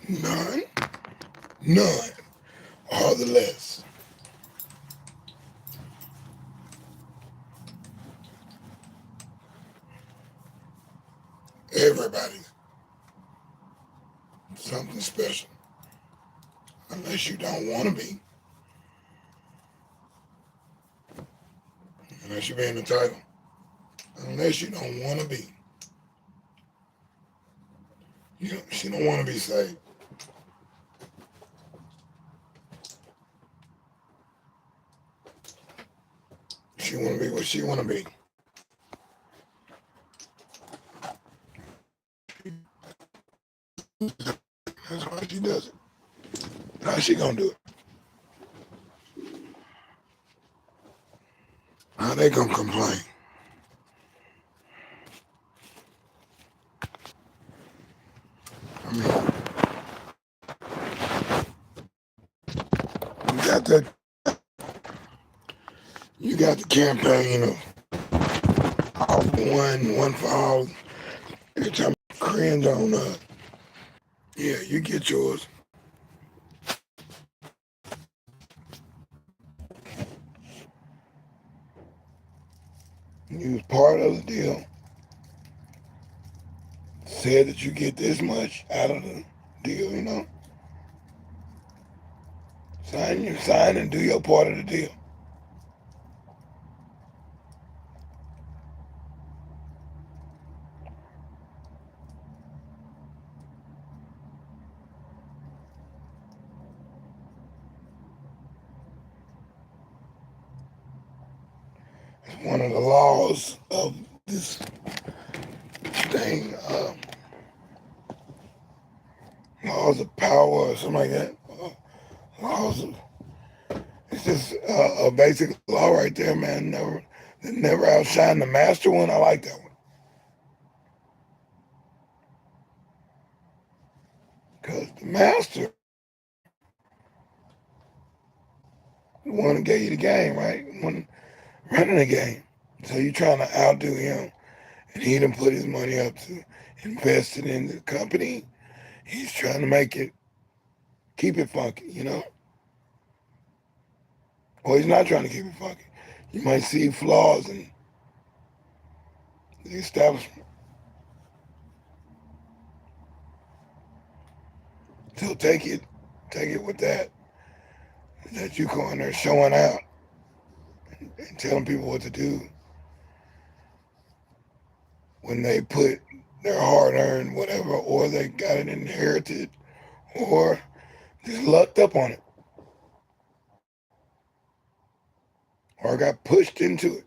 None, none are the less. Everybody's something special, unless you don't want to be, unless you're being entitled, unless you don't want to be. She don't want to be saved. She want to be what she want to be. That's why she does it. How she gonna do it? How they gonna complain? I mean, you got the campaign of all for one for all. Every time you cringe on yeah, you get yours. You was part of the deal. Said that you get this much out of the deal. Sign and do your part of the deal. It's one of the laws of this thing, laws of power or something like that. Laws of, it's just a basic law right there, man. Never outshine the master one. I like that one. Because the master, the one who gave you the game, right? The one running the game. So you're trying to outdo him. And he done put his money up to invest it in the company. He's trying to keep it funky. Or he's not trying to keep it funky. You might see flaws in the establishment. So take it with that you going there showing out and telling people what to do when they put their hard-earned whatever, or they got it inherited, or just lucked up on it, or got pushed into it.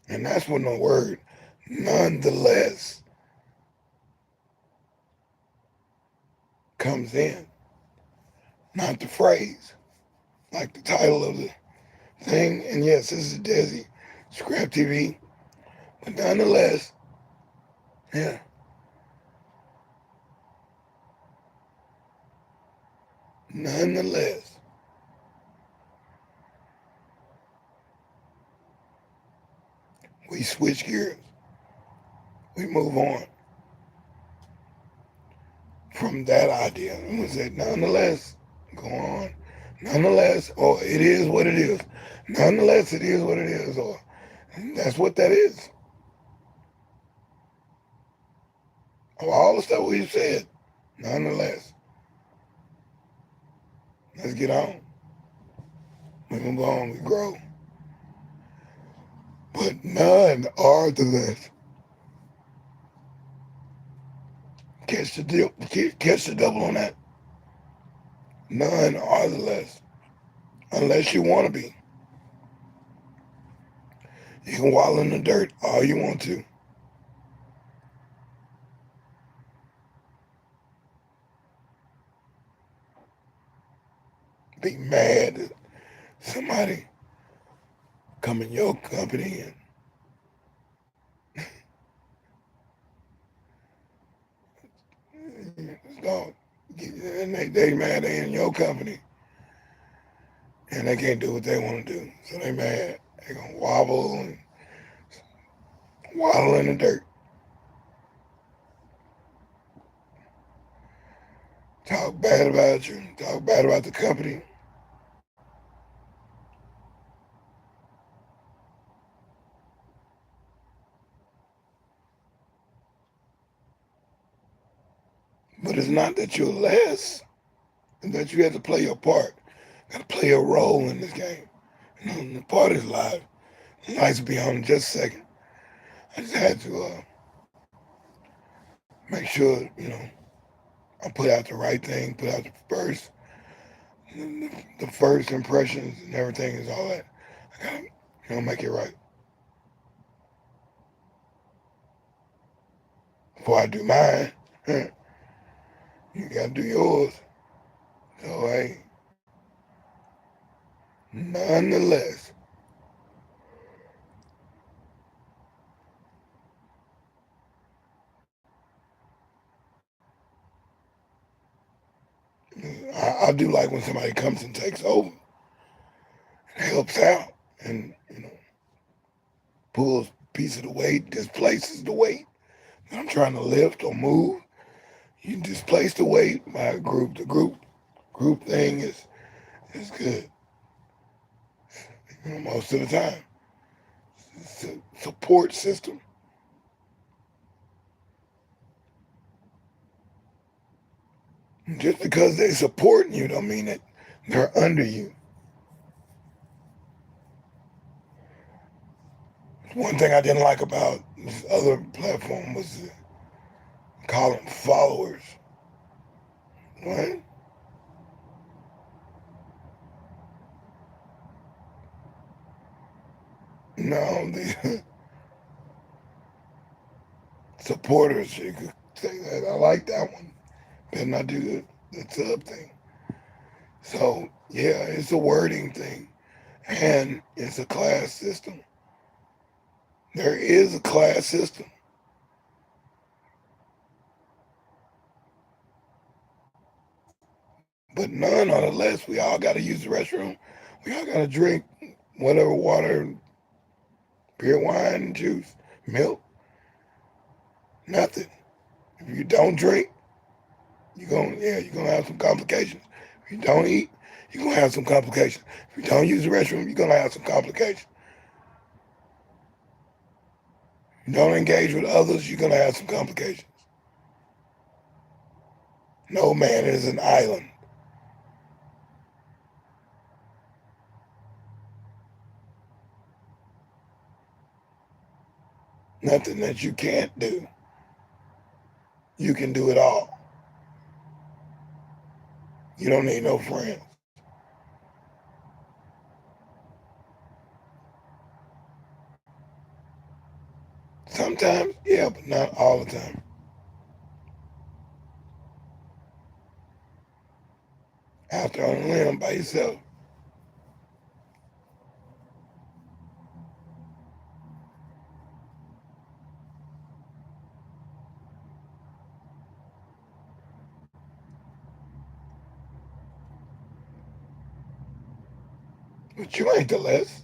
And that's when the word nonetheless comes in, not the phrase, like the title of the thing. And yes, this is deSz'e, Scrap TV, but nonetheless, yeah, nonetheless, we switch gears. We move on from that idea. And we say, nonetheless, go on. Nonetheless, or it is what it is. Nonetheless, it is what it is, or that's what that is. Of all the stuff we've said, nonetheless, let's get on. We move on, we grow. But none are the less. Catch the double on that. None are the less. Unless you want to be. You can wallow in the dirt all you want to. Be mad at somebody come in your company and dog, and they mad they in your company and they can't do what they want to do. So they mad. They gonna wobble and waddle in the dirt. talk bad about you, talk bad about the company. But it's not that you're less, it's that you have to play your part. You got to play a role in this game. The party's live. The lights will be on in just a second. I just had to make sure, I put out the right thing, put out the first impressions and everything is all that. I gotta, make it right before I do mine. You gotta do yours. So hey, nonetheless, I do like when somebody comes and takes over and helps out and pulls a piece of the weight, displaces the weight that I'm trying to lift or move. You displace the weight by a group. The group thing is good most of the time. It's a support system. Just because they supporting you don't mean that they're under you. One thing I didn't like about this other platform was calling followers. What? No, the supporters, you could say that. I like that one. Better not do the sub thing. So, yeah, it's a wording thing. And it's a class system. There is a class system. But nonetheless, we all got to use the restroom. We all got to drink whatever water, beer, wine, juice, milk, nothing. If you don't drink, you're gonna have some complications. If you don't eat, you're gonna have some complications. If you don't use the restroom, you're gonna have some complications. If you don't engage with others, you're gonna have some complications. No man is an island. Nothing that you can't do. You can do it all. You don't need no friends. Sometimes, yeah, but not all the time. Out there on the limb by yourself. But you ain't the less.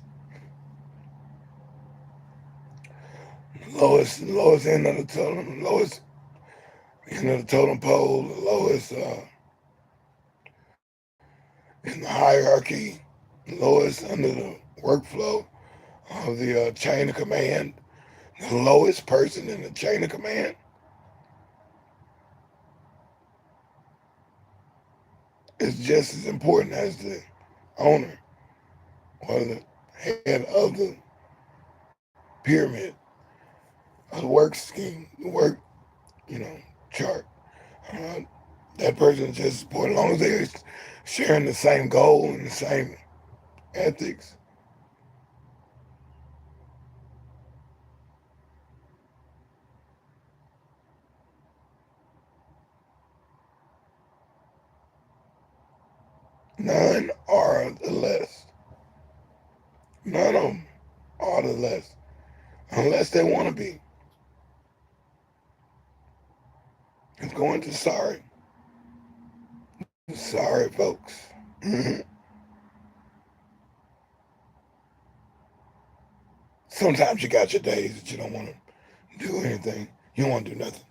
Lowest end of the totem, lowest end of the totem pole, the lowest in the hierarchy, the lowest under the workflow of the chain of command, the lowest person in the chain of command is just as important as the owner or the head of the pyramid, of the work scheme, the work, you know, chart. Uh, that person is just as important as long as they're sharing the same goal and the same ethics. None are the less. None of them are the less, unless they want to be. It's going to sorry. Sorry, folks. Sometimes you got your days that you don't want to do anything. You don't want to do nothing.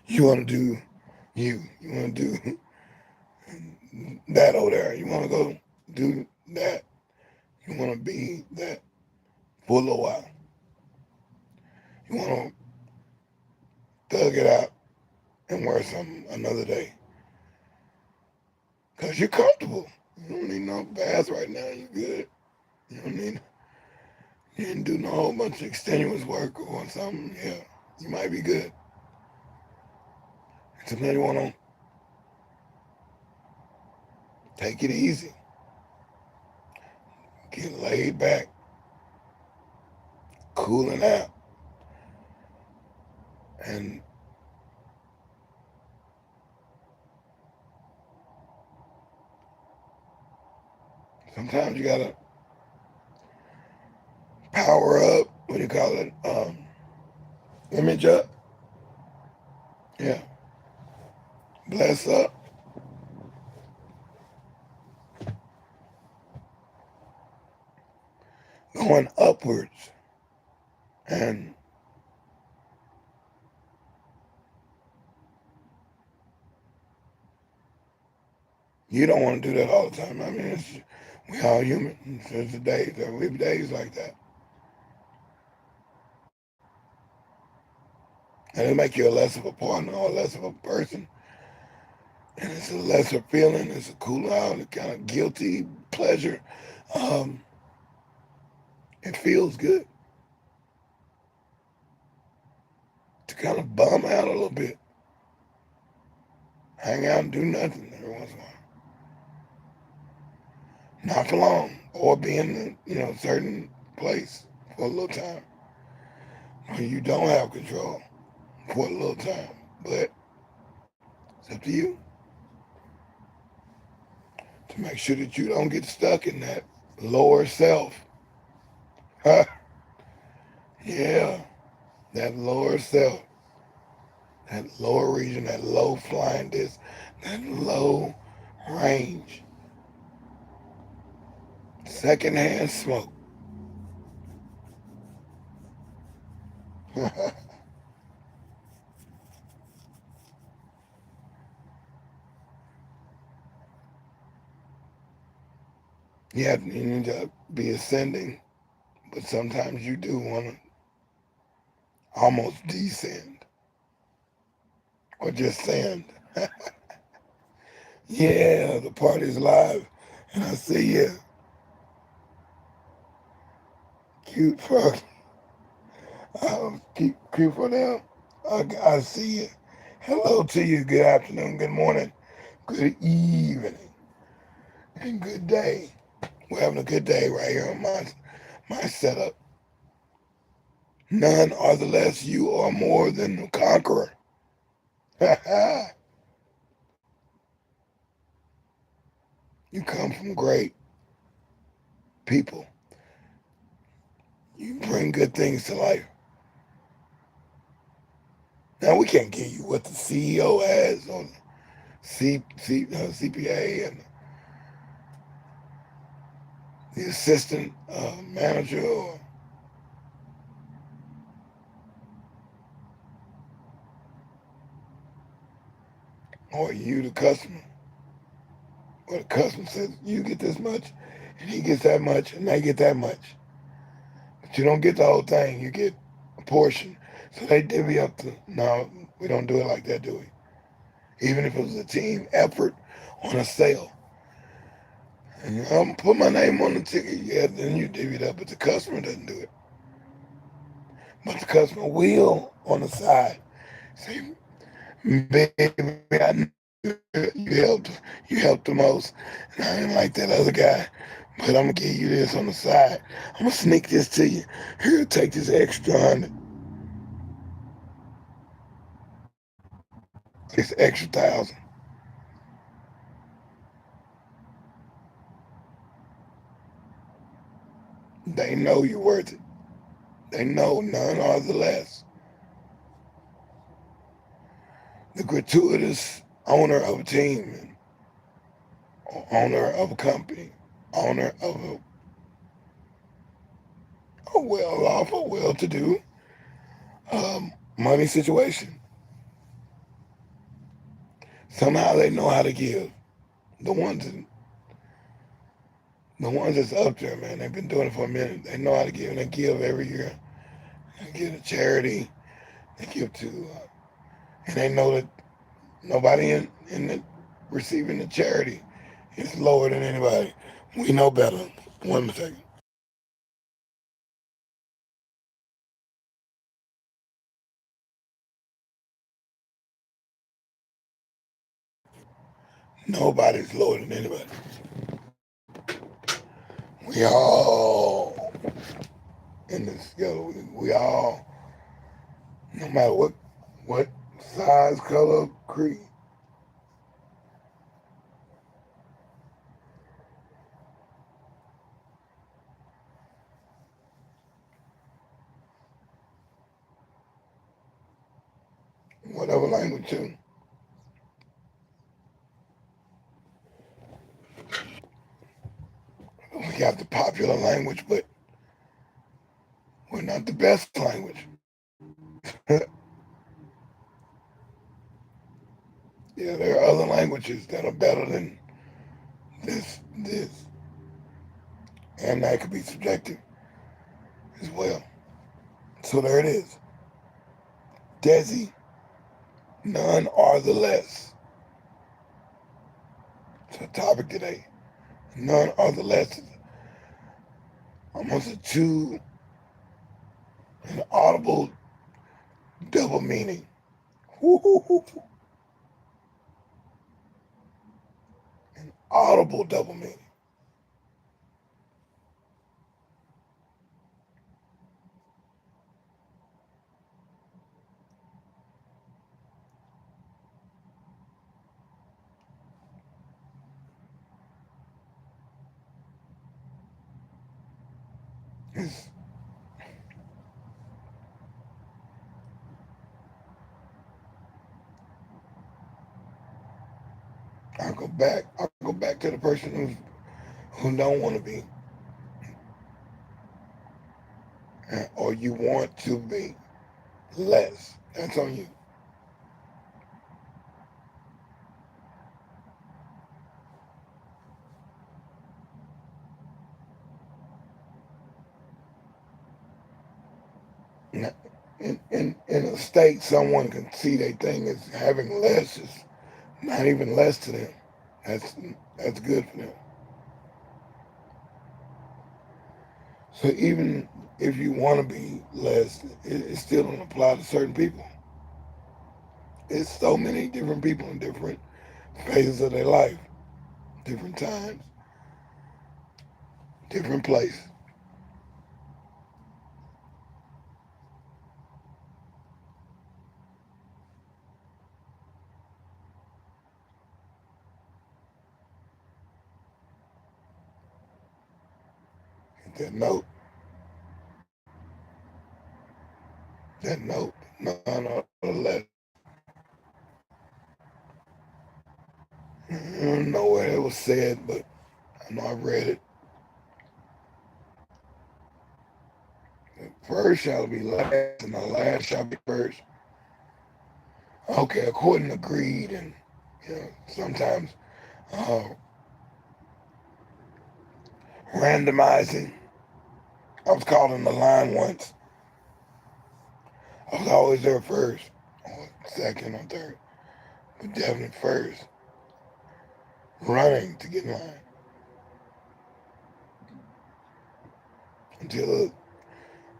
You want to do you. You want to do that over there. You want to go do that. You want to be that for a little while. You want to thug it out and wear something another day. Because you're comfortable. You don't need no bath right now. You're good. You don't need, you didn't do no whole bunch of extenuous work or something. Yeah, you might be good. Sometimes you want to take it easy. Get laid back. Cooling out. And sometimes you got to power up. What do you call it? Image up. Yeah. Bless up. Going upwards. And you don't want to do that all the time. I mean, we all human. There's days, there will be days like that. And it'll make you a less of a partner or less of a person. And it's a lesser feeling. It's a cool out, a kind of guilty pleasure. Um, it feels good to kind of bum out a little bit. Hang out and do nothing every once in a while. Not for long. Or be in a certain place for a little time. Or you don't have control for a little time. But it's up to you to make sure that you don't get stuck in that lower self. Huh? Yeah, that lower self, that lower region, that low flying disc, that low range, secondhand smoke. Yeah, you need to be ascending, but sometimes you do want to almost descend or just send. Yeah, the party's live, and I see you, cute fuck. Cute for them. I see you. Hello to you. Good afternoon, good morning, good evening, and good day. We're having a good day right here on my setup. None are the less you are more than the conqueror. You come from great people. You bring good things to life. Now we can't give you what the CEO has or CPA and the assistant manager or you, the customer. Or the customer says, you get this much, and he gets that much, and they get that much. But you don't get the whole thing. You get a portion. So they divvy up the, no, we don't do it like that, do we? Even if it was a team effort on a sale. And I'm put my name on the ticket, yeah, then you divvy it up, but the customer doesn't do it. But the customer will on the side say, baby, I know you helped the most. And I ain't like that other guy. But I'm gonna give you this on the side. I'm gonna sneak this to you. Here, take this extra 100, this extra 1,000. They know you're worth it. They know none are the less. The gratuitous owner of a team, owner of a company, owner of a well-off, a well-to-do money situation. Somehow they know how to give. The ones that, the ones that's up there, man, they've been doing it for a minute. They know how to give, and they give every year. They give to charity. They give to, and they know that nobody in the receiving the charity is lower than anybody. We know better. One second. Nobody's lower than anybody. We all in this together. We all, no matter what size, color, creed, whatever language too. We got the popular language, but we're not the best language. Yeah, there are other languages that are better than this, and that could be subjective as well. So there it is. deSz'e, none are the less. It's the topic today. None are the less. Almost a two, an audible double meaning. An audible double meaning. It's, I'll go back to the person who don't want to be, or you want to be less. That's on you. In a state, someone can see their thing as having less is not even less to them. That's that's good for them. So even if you want to be less, it still don't apply to certain people. It's so many different people in different phases of their life, different times, different place. That note, that note, none or less. I don't know where it was said, but I know I read it. The first shall be last, and the last shall be first. Okay, according to greed, and sometimes uh, randomizing. I was called in the line once. I was always there first, or second, or third, but definitely first, running to get in line until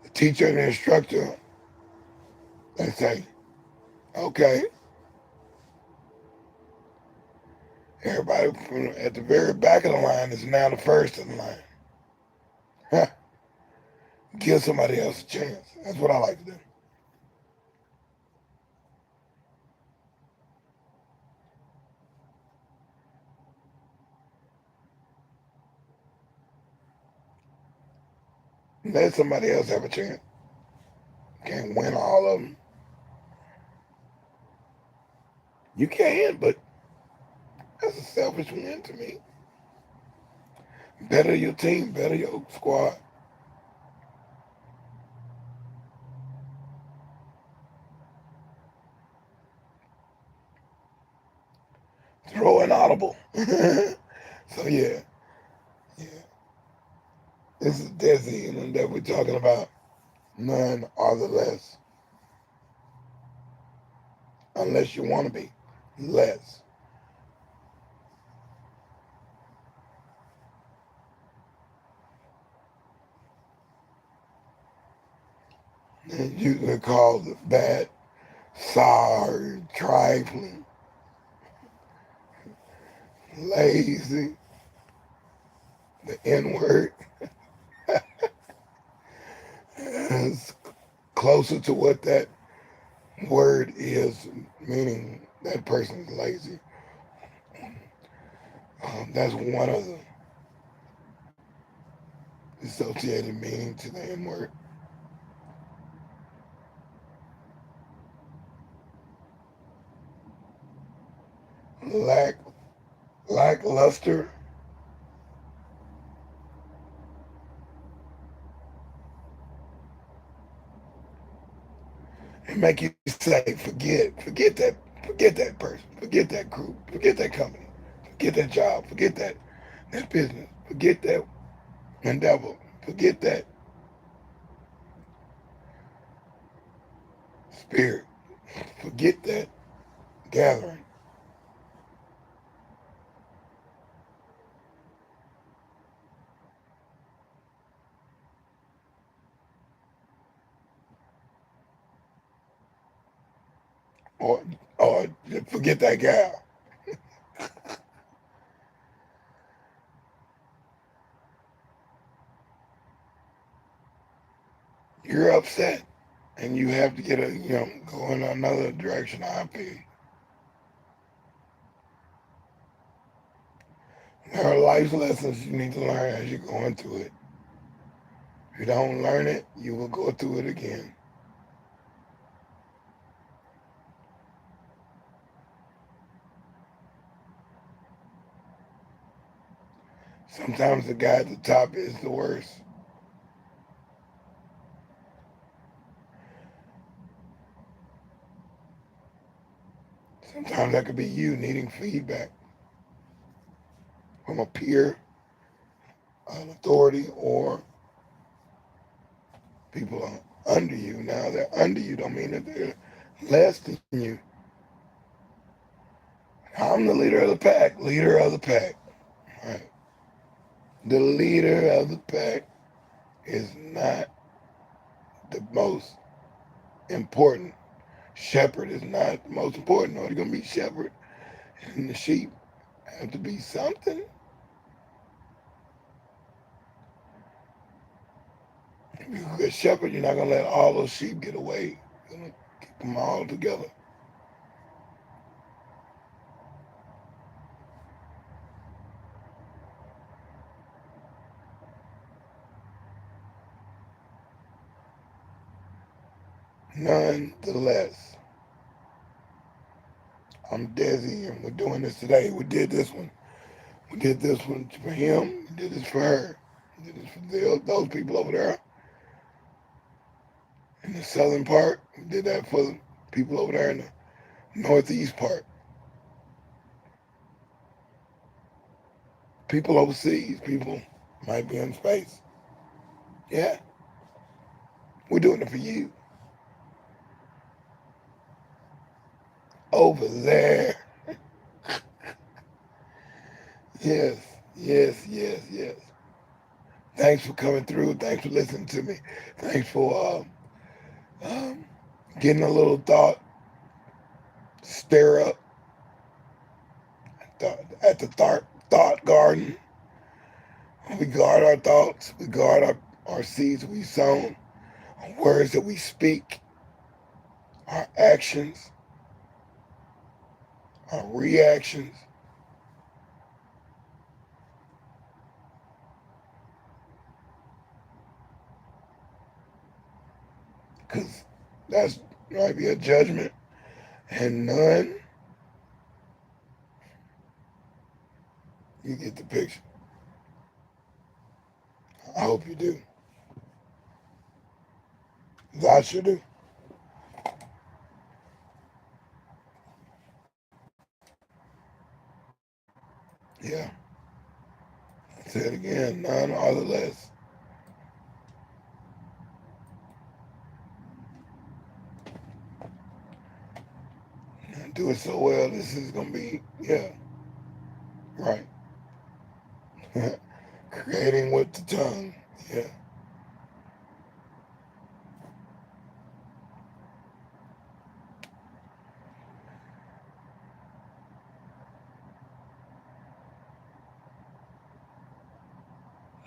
the teacher and the instructor they say, "Okay, everybody from at the very back of the line is now the first in the line." Give somebody else a chance. That's what I like to do. Let somebody else have a chance. Can't win all of them. You can, but that's a selfish win to me. Better your team, better your squad. Throw an audible. So yeah, yeah. This is deSz'e, and that we're talking about none are the less, unless you want to be less. And you can call that sorry, trifling, lazy, the N word. It's closer to what that word is, meaning that person is lazy. That's one of the associated meaning to the N word. Lack, lackluster. And make you say, forget that person, forget that group, forget that company, forget that job, forget that business, forget that endeavor, forget that spirit, forget that gathering, or or forget that gal. You're upset, and you have to get go in another direction. I feel there are life lessons you need to learn as you're going through it. If you don't learn it, you will go through it again. Sometimes the guy at the top is the worst. Sometimes that could be you needing feedback from a peer, an authority, or people under you. Now they're under you don't mean that they're less than you. I'm the leader of the pack. Leader of the pack. Right. The leader of the pack is not the most important. Shepherd is not the most important. Or you're gonna be shepherd, and the sheep have to be something. If you're a good shepherd, you're not gonna let all those sheep get away. You're gonna keep them all together. Nonetheless, I'm deSz'e, and we're doing this today. We did this one. We did this one for him. We did this for her. We did this for those people over there in the southern part. We did that for the people over there in the northeast part. People overseas. People might be in space. Yeah, we're doing it for you. Over there. Yes, yes, yes, yes. Thanks for coming through. Thanks for listening to me. Thanks for um, getting a little thought stir up at the thought garden. We guard our thoughts. We guard our seeds we sown, our words that we speak, our actions, our reactions. Because that's might be a judgment. And none, you get the picture. I hope you do. I sure do. Yeah. I say it again, none or the less. I do it so well, this is going to be, yeah, right. Creating with the tongue. Yeah.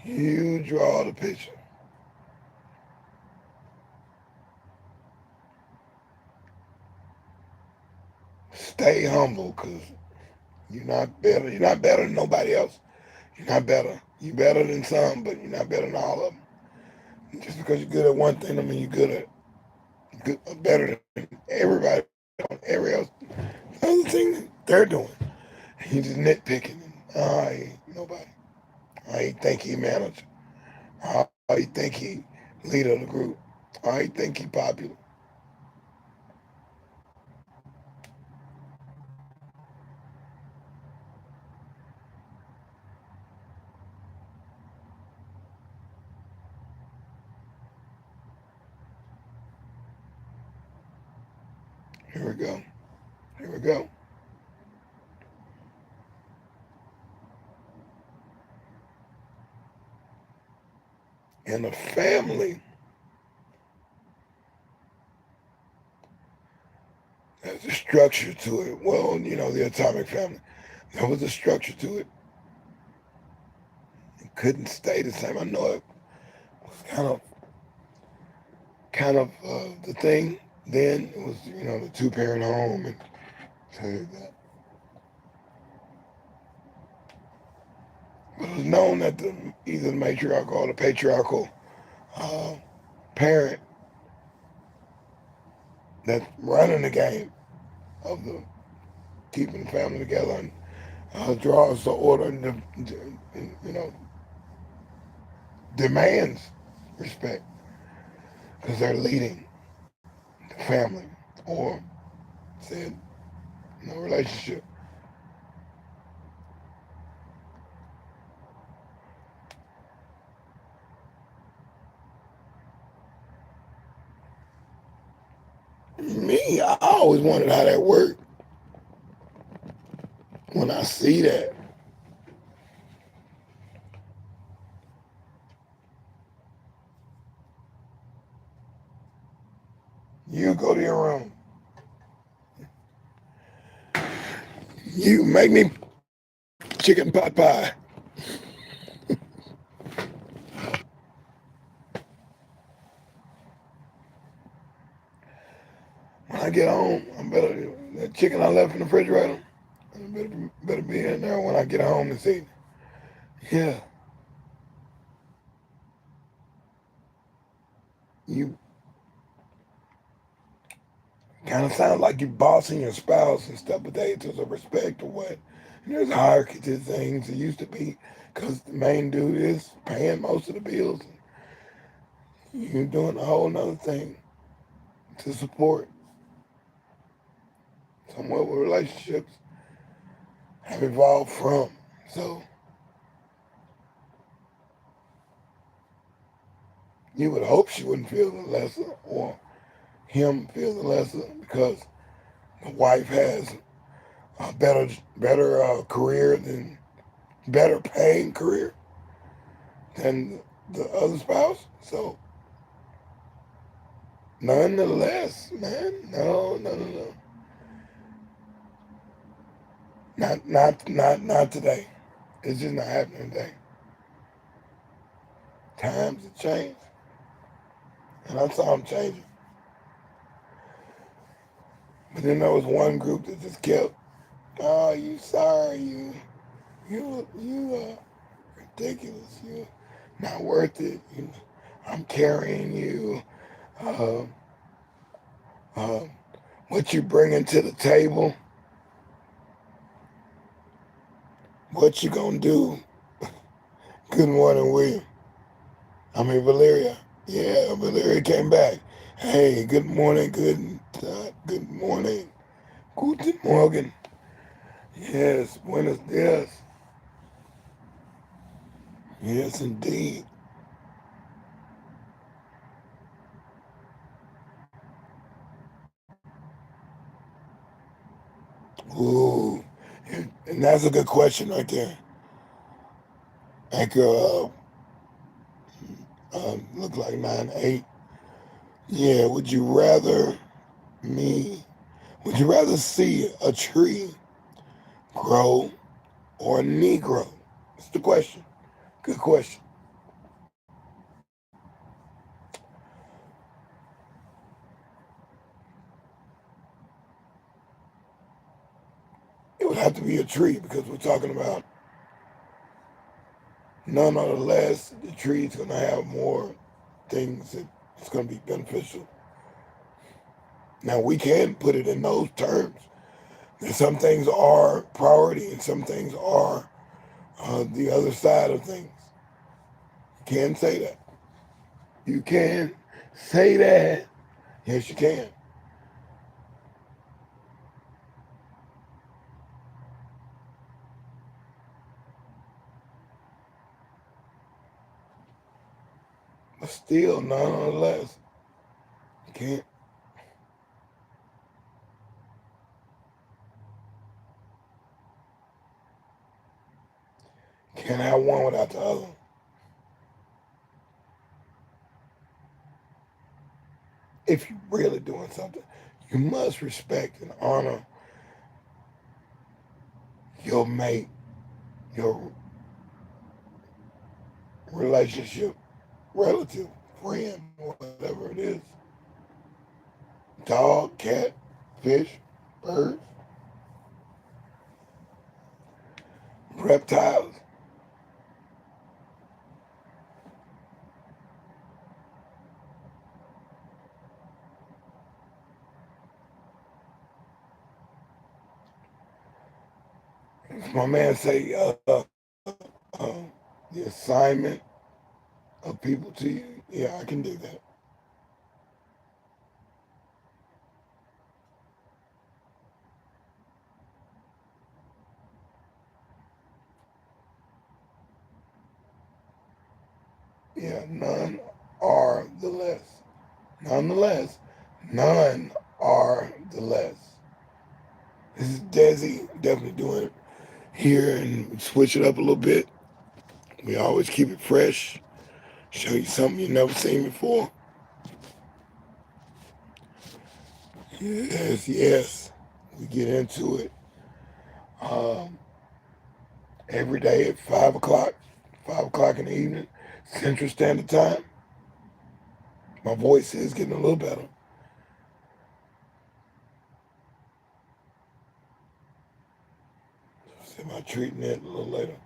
You draw the picture. Stay humble, because you're not better. You're not better than nobody else. You're not better. You're better than some, but you're not better than all of them. Just because you're good at one thing, I mean you're better than everybody on every else other thing they're doing. You just nitpicking. I ain't nobody. I ain't think he manager. I think he leader of the group. I ain't think he popular. Here we go. Here we go. In a family, there's a structure to it. Well, the atomic family. There was a structure to it. It couldn't stay the same. I know it was kind of the thing. Then it was, the two-parent home and so that. But it was known that either the matriarchal or the patriarchal uh, parent that's running the game of the keeping the family together and draws the order and demands respect because they're leading the family or said no relationship. Me, I always wondered how that worked. When I see that, you go to your room, you make me chicken pot pie. When I get home, I better that chicken I left in the refrigerator. I better be in there when I get home this evening. Yeah, you kind of sound like you bossing your spouse and stuff, but there's a respect or what. And there's a hierarchy to things. It used to be because the main dude is paying most of the bills. You're doing a whole nother thing to support somewhat where relationships have evolved from. So you would hope she wouldn't feel the lesser or him feel the lesser because the wife has a better career than better paying career than the other spouse. So nonetheless, man, no. Not today. It's just not happening today. Times have changed. And I saw them changing. But then there was one group that just kept, oh, you sorry, you ridiculous, you not worth it. I'm carrying you. Uh, uh, what you bringing to the table? What you gonna do? Good morning, William. Valeria. Yeah, Valeria came back. Hey, good morning, good morning. Guten Morgen. Yes, buenos dias. Yes, indeed. Ooh, and that's a good question right there. Like, look like 9-8. Yeah, me, would you rather see a tree grow or a Negro? That's the question. Good question. It would have to be a tree because we're talking about nonetheless, the tree's going to have more things that it's going to be beneficial. Now, we can put it in those terms. That some things are priority and some things are the other side of things. You can say that. You can say that. Yes, you can. But still, nonetheless, you can't have one without the other. If you're really doing something, you must respect and honor your mate, your relationship, relative, friend, whatever it is. Dog, cat, fish, birds, reptiles. My man say um, the assignment of people to you. Yeah, I can do that. Yeah, none are the less. Nonetheless, none are the less. This is deSz'e, definitely doing it here and switch it up a little bit. We always keep it fresh, show you something you've never seen before. Yes, yes. We get into it um, every day at 5 o'clock in the evening, Central Standard Time. My voice is getting a little better. See about treating it a little later.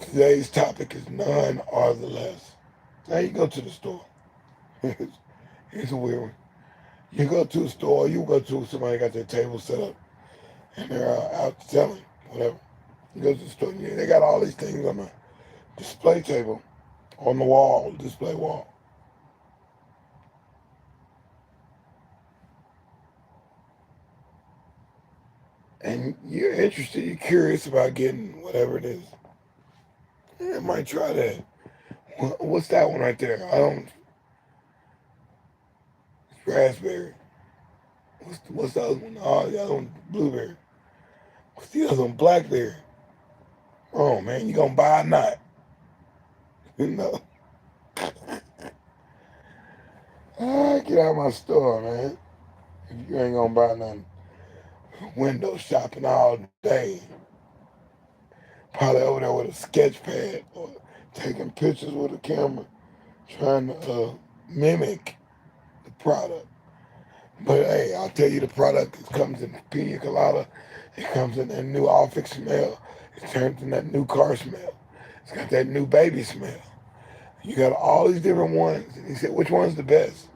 Today's topic is none are the less. Now you go to the store. It's a weird one. You go to a store, you go to somebody got their table set up and they're out selling, whatever. You go to the store, they got all these things on the display table, on the wall, display wall. And you're interested, you're curious about getting whatever it is. Yeah, I might try that. What's that one right there? I don't, raspberry. What's the other one? Oh, the other one, blueberry. What's the other one? Blackberry. Oh man, you gonna buy or not? You know. Get out of my store, man. If you ain't gonna buy nothing, window shopping all day. Probably over there with a sketch pad or taking pictures with a camera, trying to mimic the product. But hey, I'll tell you the product, it comes in pina colada, it comes in that new office smell, it turns in that new car smell. It's got that new baby smell. You got all these different ones. And he said, which one's the best?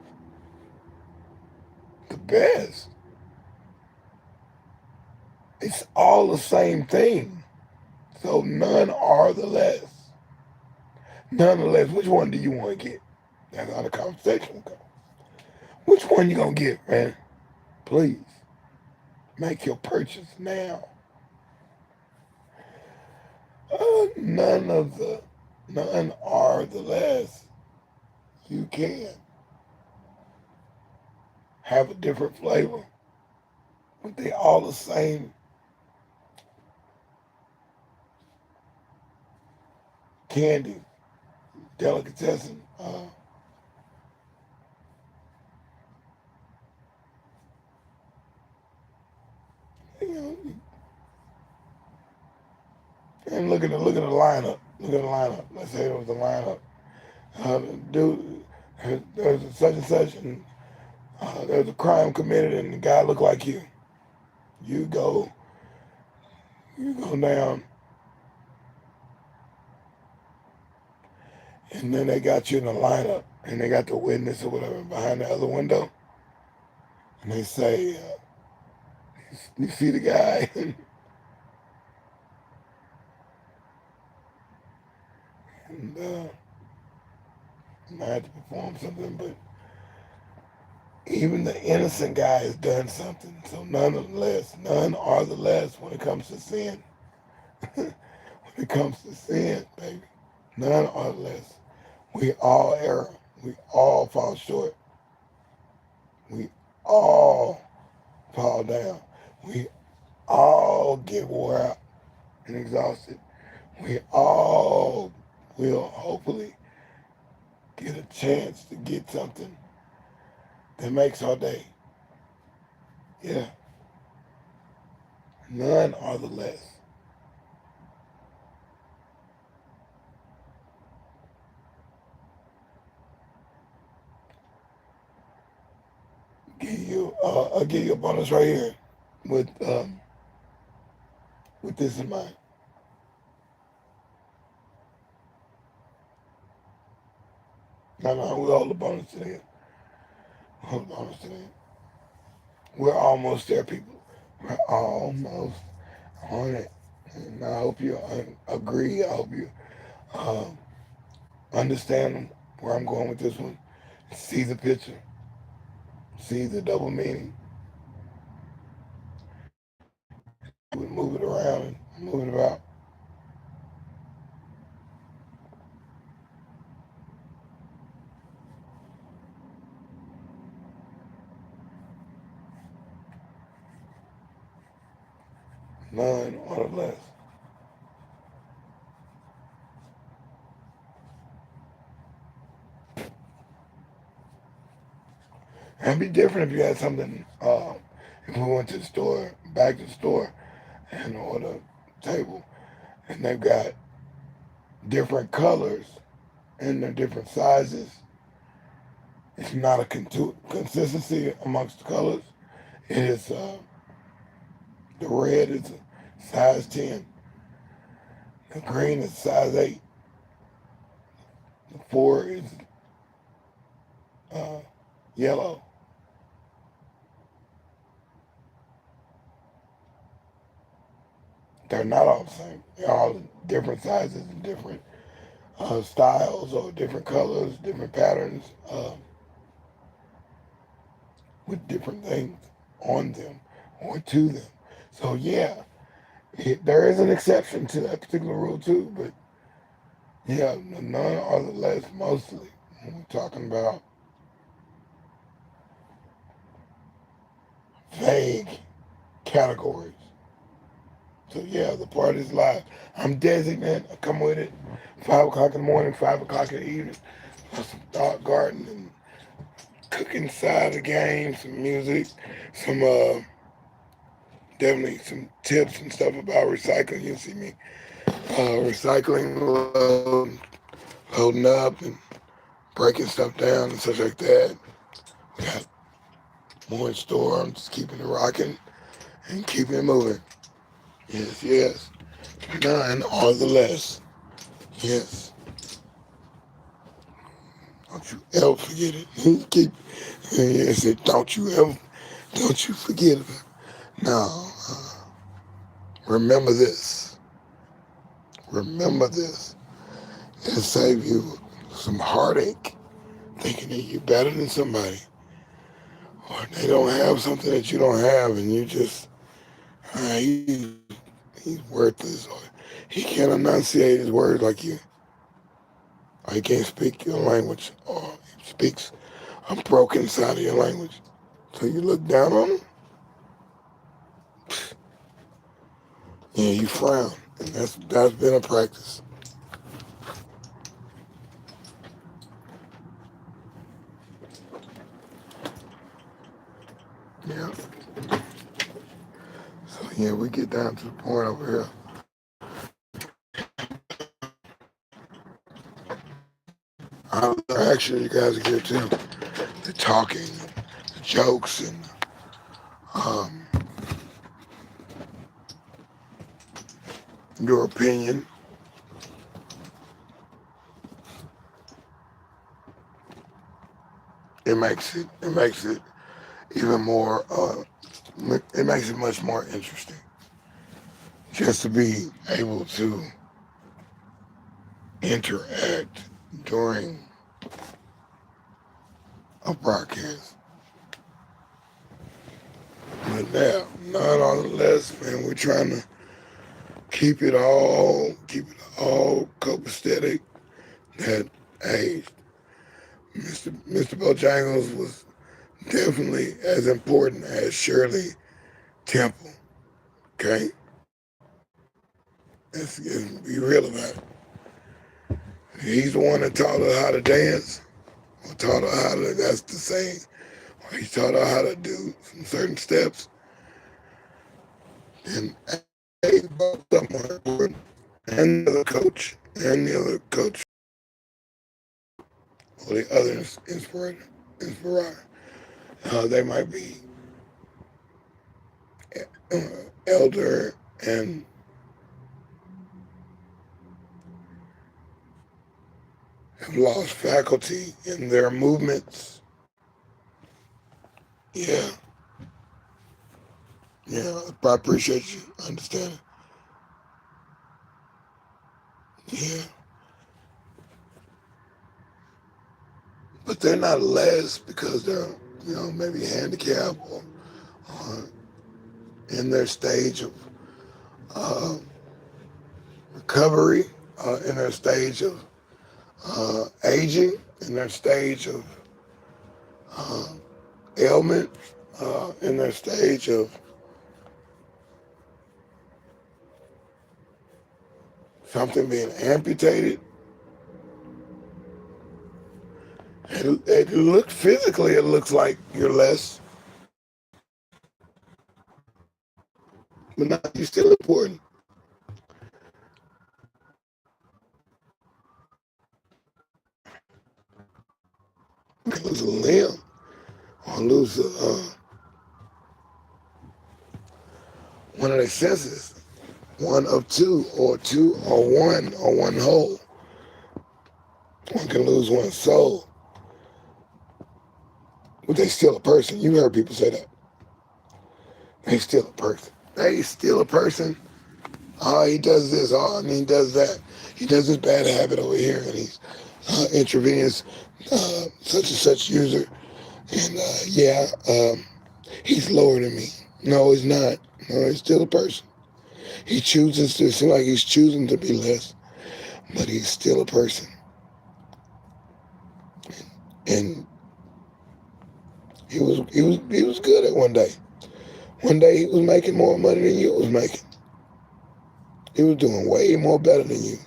The best. It's all the same thing. So none are the less. Nonetheless, which one do you want to get? That's how the conversation will go. Which one you gonna get, man? Please. Make your purchase now. None of the, none are the less. You can have a different flavor, but they all the same candy, delicatessen. You know, and look at the lineup. Look at the lineup. Let's say it was the lineup. Dude, there's a such and such, and there's a crime committed, and the guy look like you. You go, you go down, and then they got you in the lineup, and they got the witness or whatever behind the other window, and they say, "You see the guy?" and I had to perform something, but even the innocent guy has done something. So none are the less. None are the less when it comes to sin. When it comes to sin, baby, none are the less. We all err. We all fall short. We all fall down. We all get wore out and exhausted. We all will hopefully get a chance to get something that makes our day. Yeah, none are the less. I'll give you a bonus right here with this in mind. No, we hold the bonus today. Hold the bonus today. We're almost there, people. We're almost on it. And I hope you agree. I hope you uh, understand where I'm going with this one. See the picture. See the double meaning. Move it around and move it about. None or less. It'd be different if you had something. If we went to the store, back to the store, and order a table, and they've got different colors and they're different sizes. It's not a consistency amongst the colors. It is the red is a size 10, the green is size 8, the 4 is uh, yellow. They're not all the same. They're all different sizes and different styles or different colors, different patterns with different things on them or to them. So yeah, there is an exception to that particular rule too, but yeah, none are the less mostly when we're talking about vague categories. So yeah, the party's live. I'm deSz'e, man. I come with it. 5 o'clock in the morning, 5 o'clock in the evening. Some thought garden and cooking side of the game, some music, some definitely some tips and stuff about recycling. You see me recycling, loading up and breaking stuff down and such like that. We got more in store. I'm just keeping it rocking and keeping it moving. Yes, yes. None are the less. Yes. Don't you ever forget it. Keep. Yes, don't you forget it. Now, remember this. Remember this. It'll save you some heartache thinking that you're better than somebody, or they don't have something that you don't have, and you just He, he's worthless. Or he can't enunciate his words like you. Or he can't speak your language. Or he speaks a broken side of your language. So you look down on him, yeah, you frown. And that's been a practice. Yeah. So yeah, we get down to the point over here. Actually, you guys are here too. The talking, the jokes, and um, your opinion. It makes it even more. It makes it much more interesting just to be able to interact during a broadcast. But now, nonetheless, man, we're trying to keep it all copacetic. That hey, Mr. Bojangles was definitely as important as Shirley Temple. Okay, let's be real about it. He's the one that taught her how to dance, or taught her how to. That's the saying. Or he taught her how to do some certain steps, and hey, both of them are important. And the other coach, or the other inspirator. They might be uh, elder and have lost faculty in their movements. Yeah, yeah. I appreciate you understanding. Yeah, but they're not less because they're maybe handicapped or in their stage of uh, recovery, in their stage of aging, in their stage of uh, ailment, in their stage of something being amputated. It looks physically, it looks like you're less, but not you're still important. You can lose a limb or lose one of their senses, one of two or one whole. One can lose one's soul, but they still a person. You heard people say that. They still a person. They still a person. Oh, he does this. Oh, and he does that. He does this bad habit over here, and he's intravenous such and such user. And yeah, he's lower than me. No, he's not. No, he's still a person. He chooses to seem like he's choosing to be less, but he's still a person. And he was good at one day. One day he was making more money than you was making. He was doing way more better than you.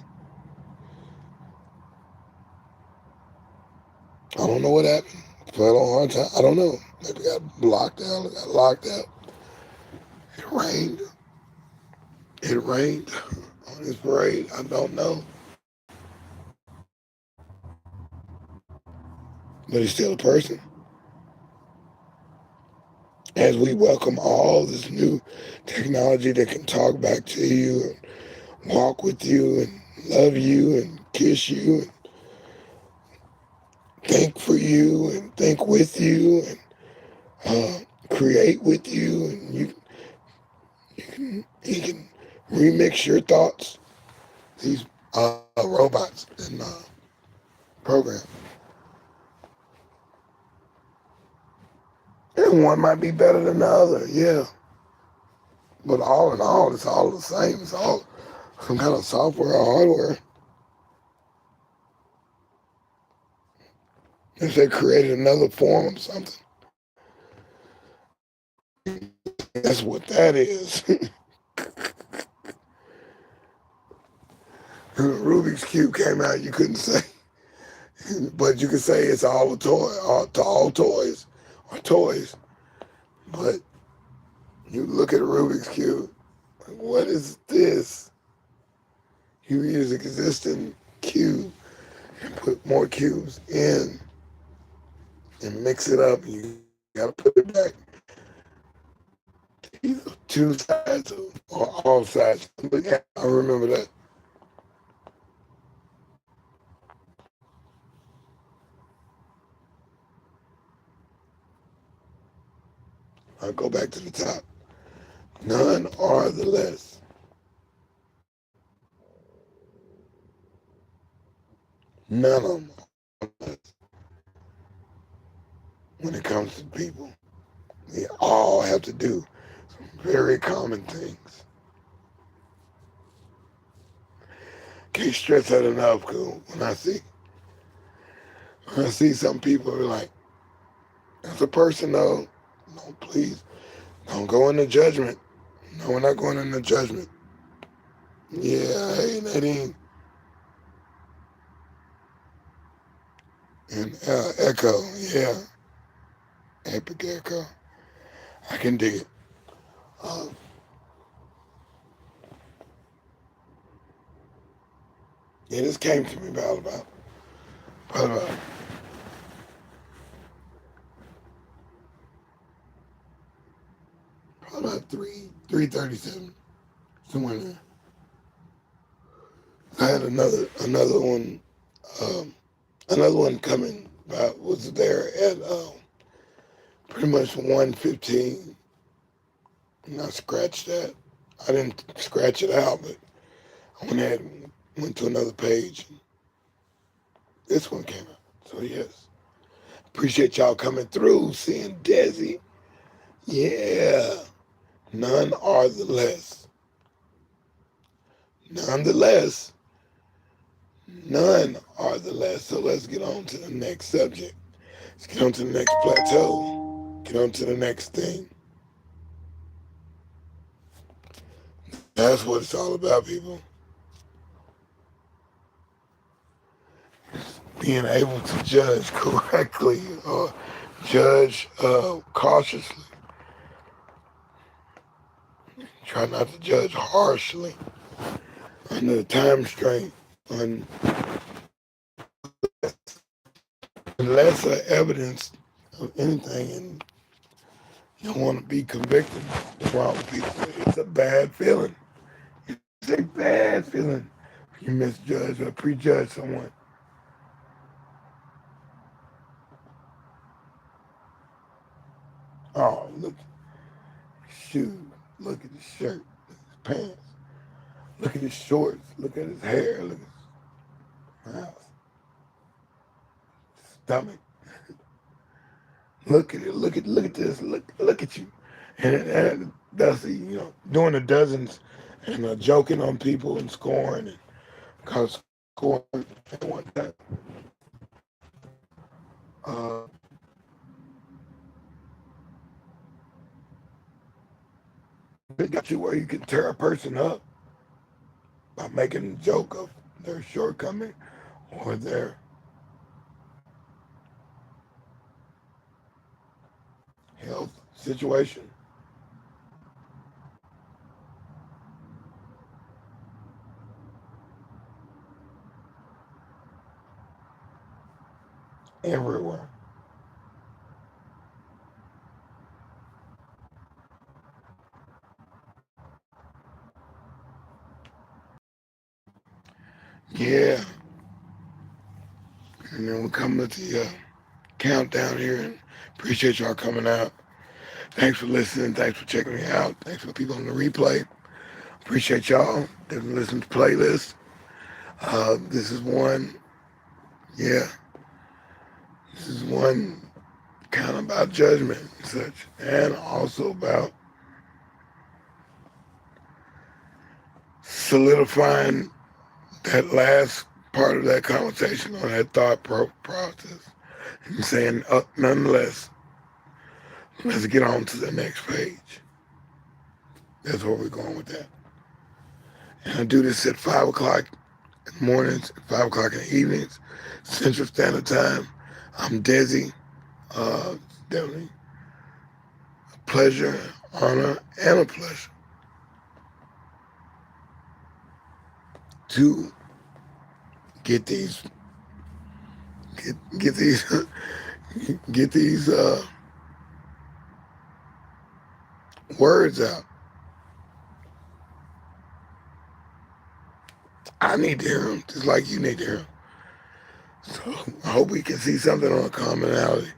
I don't know what happened. Fell on hard time. I don't know. Maybe got blocked out. Got locked out. It rained. It rained on his parade. I don't know. But he's still a person. As we welcome all this new technology that can talk back to you and walk with you and love you and kiss you and think for you and think with you and create with you, and you can remix your thoughts. These robots and programs, and one might be better than the other. Yeah, But all in all, it's all the same. It's all some kind of software or hardware. If they created another form of something, that's what that is. Rubik's Cube came out, you couldn't say, but you could say it's all a toy, all toys, or toys. But you look at a Rubik's Cube, like, what is this? You use an existing cube and put more cubes in and mix it up, and you gotta put it back. Either two sides or all sides. But yeah, I remember that. I'll go back to the top. None are the less. None of them are less when it comes to people. They all have to do some very common things. Can't stress that enough, because when I see some people are like, as a person though, no, please, don't go into judgment. No, we're not going into judgment. Yeah, hey, Nadine. And Echo, yeah, Epic Echo. I can dig it. Uh, yeah, this came to me about probably about 3:37, somewhere in there. I had um, another one coming. About was there at pretty much 1:15, and I scratched that. I didn't scratch it out, but I went to another page. And this one came out. So yes, appreciate y'all coming through, seeing deSz'e. Yeah, none are the less. Nonetheless, none are the less. So let's get on to the next subject. Let's get on to the next plateau. Get on to the next thing. That's what it's all about, people. Being able to judge correctly or judge cautiously. Try not to judge harshly under the time strain. Unless evidence of anything, and you don't want to be convicted of wrong people. It's a bad feeling. It's a bad feeling if you misjudge or prejudge someone. Oh, look at his shoes. Look at his shirt. Look at his pants. Look at his shorts. Look at his hair. Look at his mouth, stomach. Look at it. Look at this. Look at you. And that's doing the dozens and joking on people and scoring and cause scoring at one time. Uh, it got you where you can tear a person up by making a joke of their shortcoming or their health situation. Everywhere. Yeah. And then we're coming to the countdown here, and appreciate y'all coming out. Thanks for listening. Thanks for checking me out. Thanks for the people on the replay. Appreciate y'all that listen to playlists. This is one, yeah, this is one kind of about judgment and such, and also about solidifying that last part of that conversation or that thought process and saying, nonetheless, let's get on to the next page. That's where we're going with that. And I do this at 5 o'clock in the mornings, 5 o'clock in the evenings, Central Standard Time. I'm deSz'e. Definitely a pleasure, honor, and a pleasure to get these, get these, get these words out. I need to hear them, just like you need to hear them. So I hope we can see something on a commonality.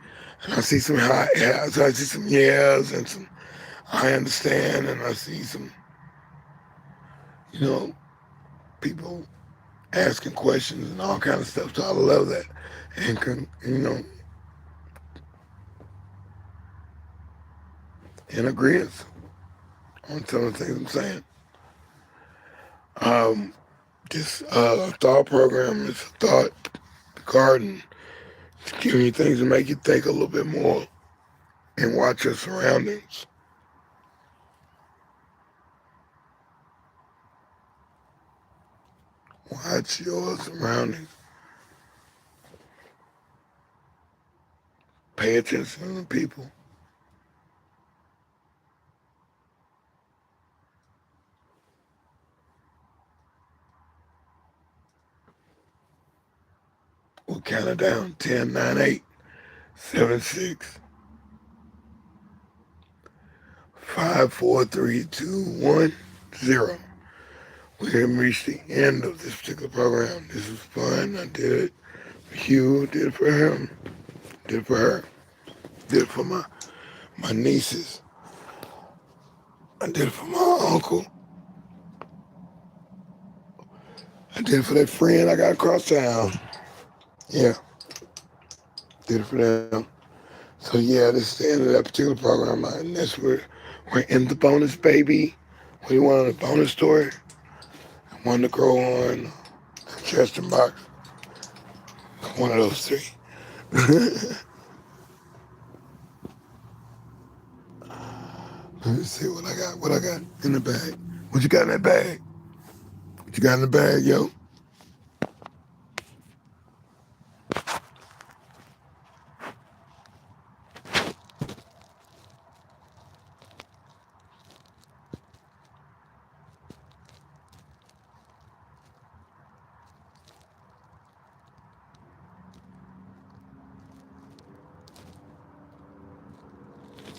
And I see some so I see some yeahs and some I understand, and I see some, you know, people asking questions and all kind of stuff. So I love that, and in agreement on some of the things I'm saying. Um, this thought program is a thought garden. It's giving you things to make you think a little bit more and watch your surroundings. Watch your surroundings. Pay attention to the people. We'll count it down. 10, 9, 8, 7, 6, 5, 4, 3, 2, 1, 0. We have reached the end of this particular program. This was fun. I did it for you, did it for him, did it for her, did it for my nieces. I did it for my uncle. I did it for that friend I got across town. Yeah, did it for them. So yeah, this is the end of that particular program. And that's where we're in the bonus, baby. What do you want on the bonus story? I wanted to grow on chest and box. One of those three. Let me see what I got. What I got in the bag. What you got in that bag? What you got in the bag, yo?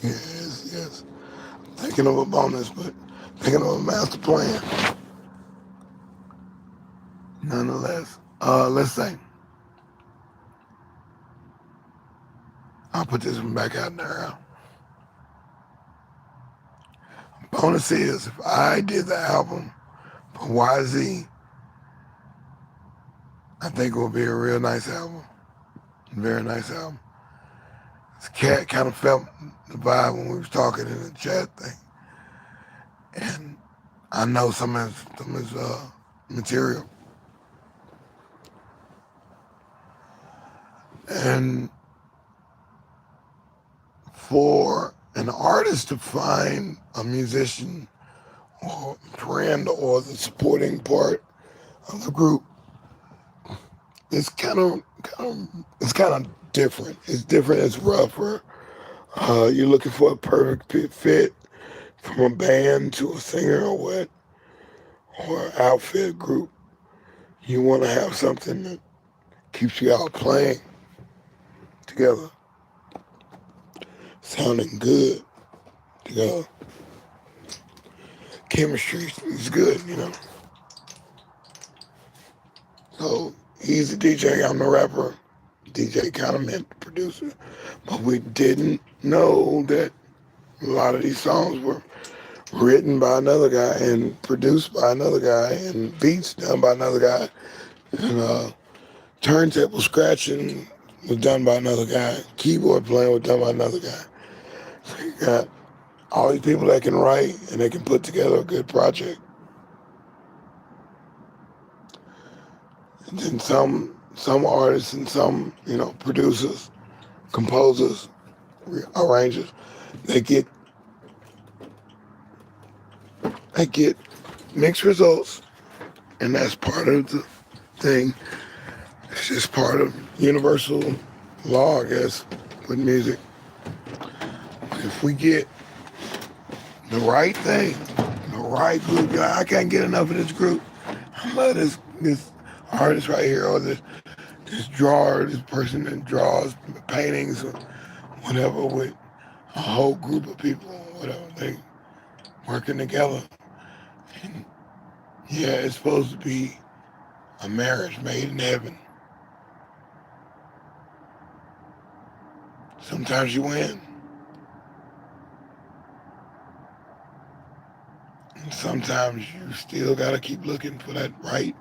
Yes, yes. Thinking of a bonus, but thinking of a master plan. Nonetheless, let's say I'll put this one back out there. Bonus is if I did the album for YZ, I think it will be a real nice album. Very nice album. This cat kind of felt the vibe when we was talking in the chat thing, and I know some of his material. And for an artist to find a musician or friend or the supporting part of the group, it's it's kind of different. It's different. It's rougher. You're looking for a perfect fit from a band to a singer or what, or outfit group. You want to have something that keeps you out playing together, sounding good together. Chemistry is good, you know. So he's the DJ, I'm the rapper. DJ kind of meant the producer. But we didn't know that a lot of these songs were written by another guy and produced by another guy and beats done by another guy. And turntable scratching was done by another guy. Keyboard playing was done by another guy. So you got all these people that can write and they can put together a good project. And then some artists and some, producers, composers, arrangers, they get they get mixed results, and that's part of the thing. It's just part of universal law, I guess, with music. If we get the right thing, the right group, I can't get enough of this group. I love this artist right here, or this drawer, this person that draws paintings or whatever with a whole group of people, whatever, they working together. And yeah, it's supposed to be a marriage made in heaven. Sometimes you win, and sometimes you still gotta keep looking for that right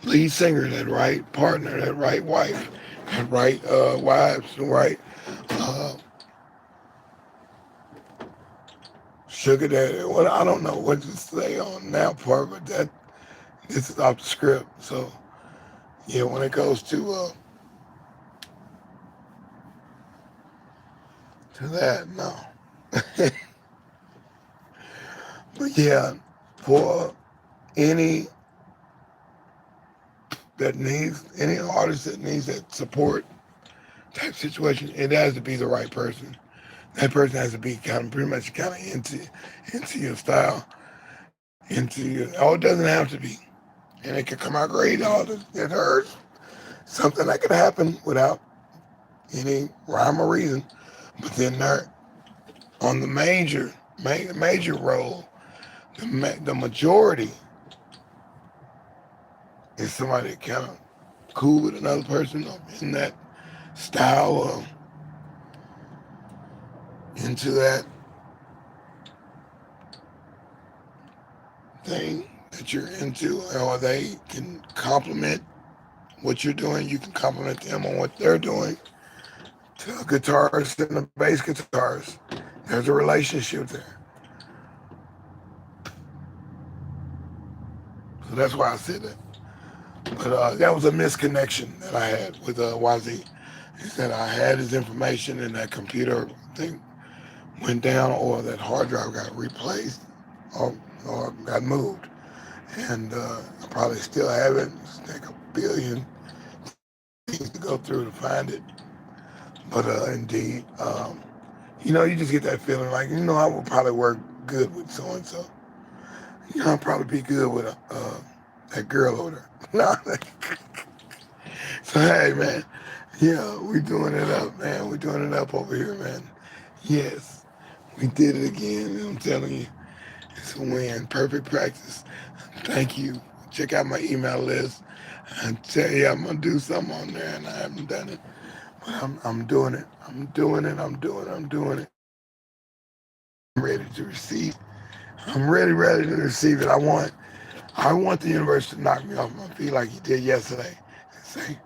lead singer, that right partner, that right wife, that right wives, the right uh, sugar daddy. Well, I don't know what to say on that part, but this is off the script. So yeah, when it goes to that, no. But yeah, for any any artist that needs that support type situation, it has to be the right person. That person has to be pretty much into your style, into your. Oh, it doesn't have to be, and it can come out great. It hurts. Something that could happen without any rhyme or reason. But then there, on the major role, the majority is somebody that kind of cool with another person or in that style or into that thing that you're into, or they can complement what you're doing. You can compliment them on what they're doing. To a guitarist and a bass guitarist, there's a relationship there. So that's why I said that. But that was a misconnection that I had with YZ. Is that I had his information and that computer thing went down, or that hard drive got replaced, or got moved. And I probably still have it. It's like a billion things to go through to find it. But indeed, you just get that feeling like, I would probably work good with so and so. I'll probably be good with that girl over there. No, so hey, man, yeah, we doing it up, man. We doing it up over here, man. Yes, we did it again. I'm telling you, it's a win. Perfect practice. Thank you. Check out my email list. I tell you, I'm gonna do something on there, and I haven't done it, but I'm doing it. I'm doing it. I'm doing it. I'm ready to receive. I'm ready to receive it. I want the universe to knock me off my feet like he did yesterday. And say,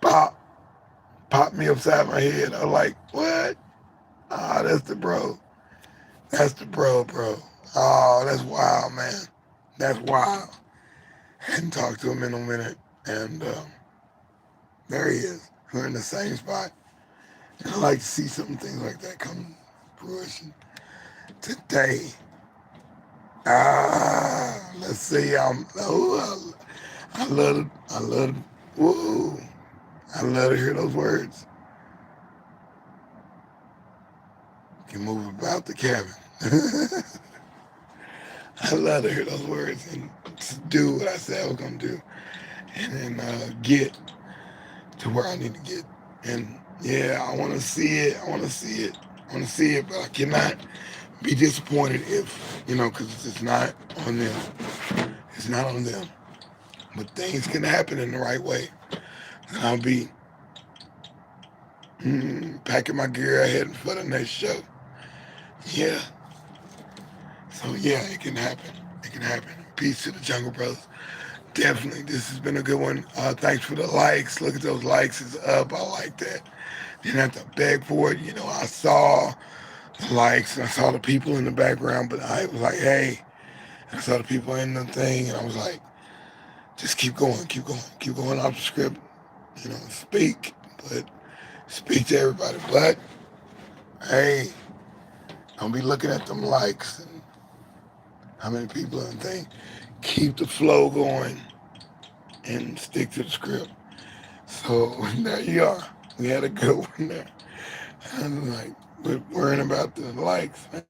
pop, pop me upside my head. I'm like, what? Ah, that's the bro. That's the bro. Oh, that's wild, man. That's wild. Hadn't talked to him in a minute, and there he is. We're in the same spot. And I like to see some things like that come to fruition today. Let's see. I love it. Whoa. I love to hear those words. You can move about the cabin. I love to hear those words and do what I said I was going to do. And then get to where I need to get. And yeah, I want to see it. I want to see it. But I cannot be disappointed if, because it's not on them. It's not on them. But things can happen in the right way. And I'll be packing my gear ahead for the next show. Yeah. So yeah, it can happen. It can happen. Peace to the Jungle Brothers. Definitely, this has been a good one. Thanks for the likes. Look at those likes. It's up. I like that. Didn't have to beg for it. I saw the likes and I saw the people in the background, but I was like, hey, I saw the people in the thing, and I was like, just keep going off the script. Speak, but speak to everybody. But hey, don't be looking at them likes and how many people and things. Keep the flow going and stick to the script. So there you are. We had a good one there. And like, we're worrying about the likes, man.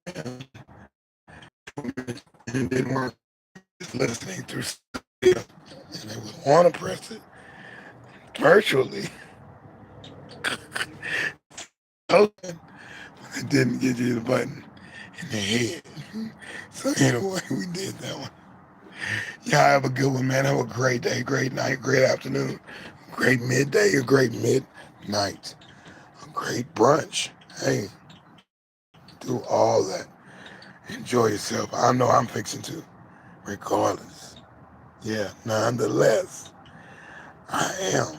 And it didn't work. Just listening through studio. And they would want to press it virtually. It didn't get you the button in the head. So anyway, we did that one. Y'all have a good one, man. Have a great day, great night, great afternoon, great midday, a great midnight, a great brunch. Hey, do all that. Enjoy yourself. I know I'm fixing to, regardless. Yeah, nonetheless, I am.